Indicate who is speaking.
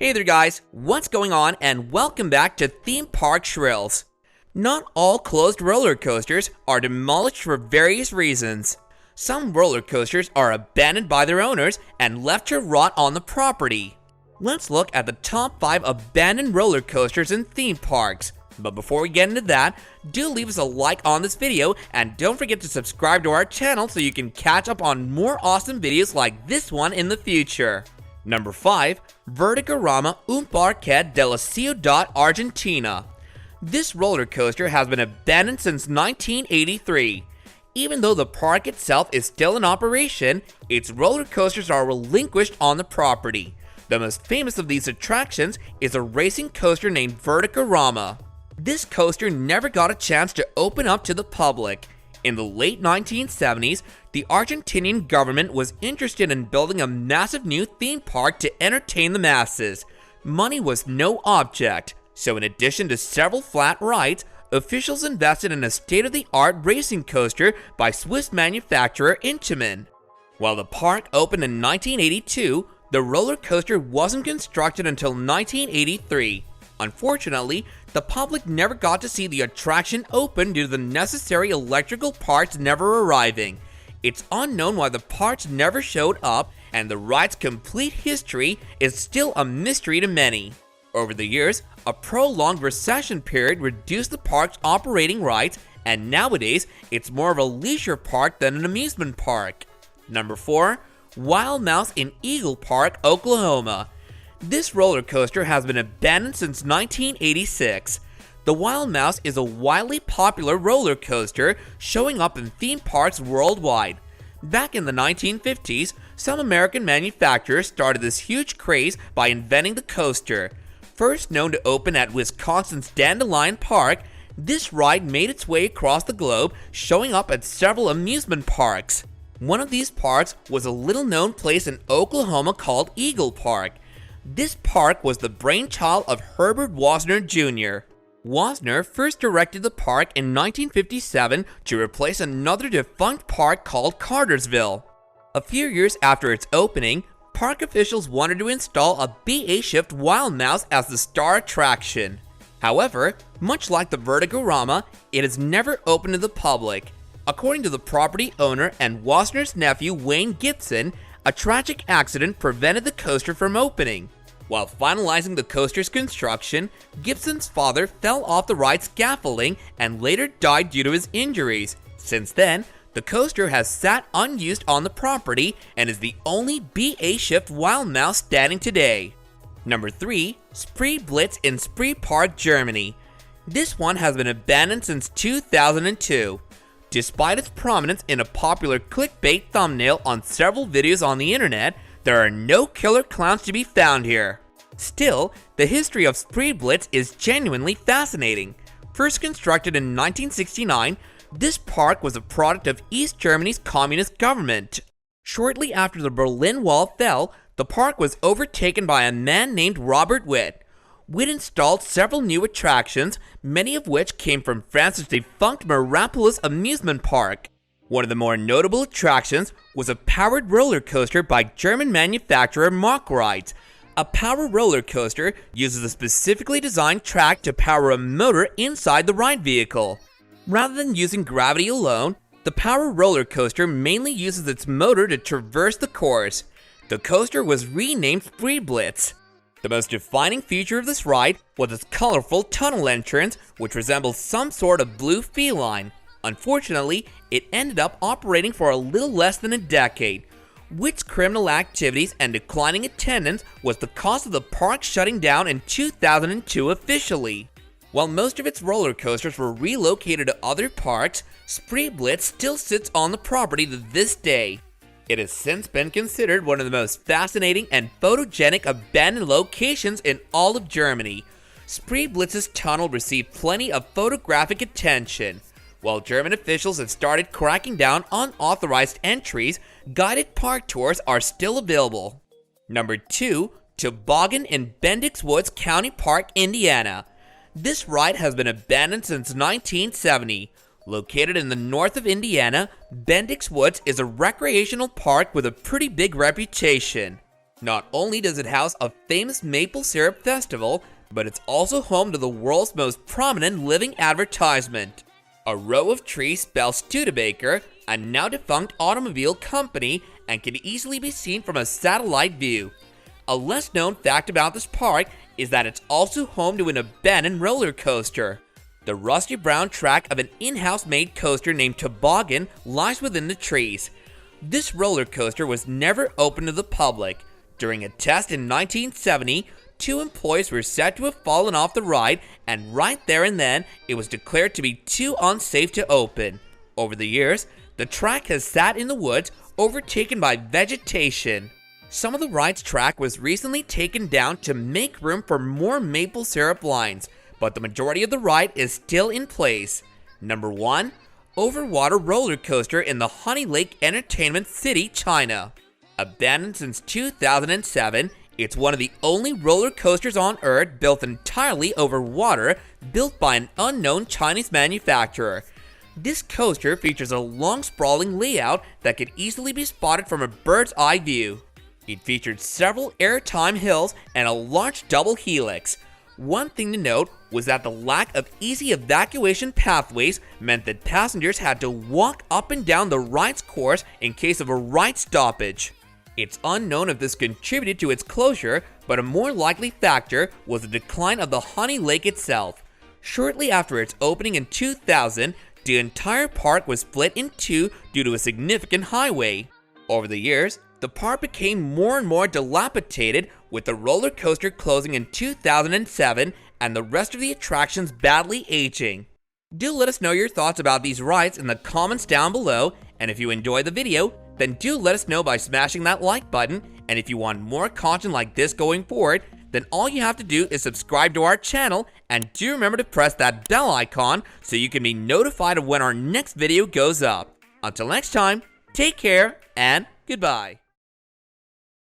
Speaker 1: Hey there guys, what's going on and welcome back to Theme Park Shrills. Not all closed roller coasters are demolished for various reasons. Some roller coasters are abandoned by their owners and left to rot on the property. Let's look at the top 5 abandoned roller coasters in theme parks. But before we get into that, do leave us a like on this video and don't forget to subscribe to our channel so you can catch up on more awesome videos like this one in the future. Number 5. Vertigorama un Parque de la Ciudad Argentina. This roller coaster has been abandoned since 1983. Even though the park itself is still in operation, its roller coasters are relinquished on the property. The most famous of these attractions is a racing coaster named Vertigorama. This coaster never got a chance to open up to the public. In the late 1970s, the Argentinian government was interested in building a massive new theme park to entertain the masses. Money was no object, so in addition to several flat rides, officials invested in a state-of-the-art racing coaster by Swiss manufacturer Intamin. While the park opened in 1982, the roller coaster wasn't constructed until 1983. Unfortunately, the public never got to see the attraction open due to the necessary electrical parts never arriving. It's unknown why the parts never showed up, and the ride's complete history is still a mystery to many. Over the years, a prolonged recession period reduced the park's operating rights, and nowadays, it's more of a leisure park than an amusement park. Number 4. Wild Mouse in Eagle Park, Oklahoma. This roller coaster has been abandoned since 1986. The Wild Mouse is a wildly popular roller coaster showing up in theme parks worldwide. Back in the 1950s, some American manufacturers started this huge craze by inventing the coaster. First known to open at Wisconsin's Dandelion Park, this ride made its way across the globe, showing up at several amusement parks. One of these parks was a little-known place in Oklahoma called Eagle Park. This park was the brainchild of Herbert Wasner Jr. Wasner first directed the park in 1957 to replace another defunct park called Cartersville. A few years after its opening, park officials wanted to install a BA-shaped Wild Mouse as the star attraction. However, much like the Vertigorama, it has never opened to the public. According to the property owner and Wasner's nephew Wayne Gibson, a tragic accident prevented the coaster from opening. While finalizing the coaster's construction, Gibson's father fell off the ride scaffolding and later died due to his injuries. Since then, the coaster has sat unused on the property and is the only BA-shaped Wild Mouse standing today. Number 3. Spree Blitz in Spree Park, Germany. This one has been abandoned since 2002. Despite its prominence in a popular clickbait thumbnail on several videos on the internet, there are no killer clowns to be found here. Still, the history of Spree Blitz is genuinely fascinating. First constructed in 1969, this park was a product of East Germany's communist government. Shortly after the Berlin Wall fell, the park was overtaken by a man named Robert Witt. Witt installed several new attractions, many of which came from France's defunct Mirapolis amusement park. One of the more notable attractions was a powered roller coaster by German manufacturer Mach Rides. A power roller coaster uses a specifically designed track to power a motor inside the ride vehicle. Rather than using gravity alone, the power roller coaster mainly uses its motor to traverse the course. The coaster was renamed Spree Blitz. The most defining feature of this ride was its colorful tunnel entrance, which resembles some sort of blue feline. Unfortunately, it ended up operating for a little less than a decade. Witt's criminal activities and declining attendance was the cause of the park shutting down in 2002 officially. While most of its roller coasters were relocated to other parks, Spree Blitz still sits on the property to this day. It has since been considered one of the most fascinating and photogenic abandoned locations in all of Germany. Spree Blitz's tunnel received plenty of photographic attention. While German officials have started cracking down on unauthorized entries, guided park tours are still available. Number 2. Toboggan in Bendix Woods County Park, Indiana. This ride has been abandoned since 1970. Located in the north of Indiana, Bendix Woods is a recreational park with a pretty big reputation. Not only does it house a famous maple syrup festival, but it's also home to the world's most prominent living advertisement. A row of trees spells Studebaker, a now defunct automobile company, and can easily be seen from a satellite view. A less known fact about this park is that it's also home to an abandoned roller coaster. The rusty brown track of an in-house made coaster named Toboggan lies within the trees. This roller coaster was never open to the public. During a test in 1970, 2 employees were said to have fallen off the ride, and right there and then, it was declared to be too unsafe to open. Over the years, the track has sat in the woods, overtaken by vegetation. Some of the ride's track was recently taken down to make room for more maple syrup lines, but the majority of the ride is still in place. Number 1. Overwater roller coaster in the Honey Lake Entertainment City, China. Abandoned since 2007, it's one of the only roller coasters on Earth built entirely over water, built by an unknown Chinese manufacturer. This coaster features a long sprawling layout that could easily be spotted from a bird's eye view. It featured several airtime hills and a large double helix. One thing to note was that the lack of easy evacuation pathways meant that passengers had to walk up and down the ride's course in case of a ride stoppage. It's unknown if this contributed to its closure, but a more likely factor was the decline of the Honey Lake itself. Shortly after its opening in 2000, the entire park was split in two due to a significant highway. Over the years, the park became more and more dilapidated, with the roller coaster closing in 2007 and the rest of the attractions badly aging. Do let us know your thoughts about these rides in the comments down below, and if you enjoyed the video, then do let us know by smashing that like button, and if you want more content like this going forward, then all you have to do is subscribe to our channel, and do remember to press that bell icon so you can be notified of when our next video goes up. Until next time, take care and goodbye.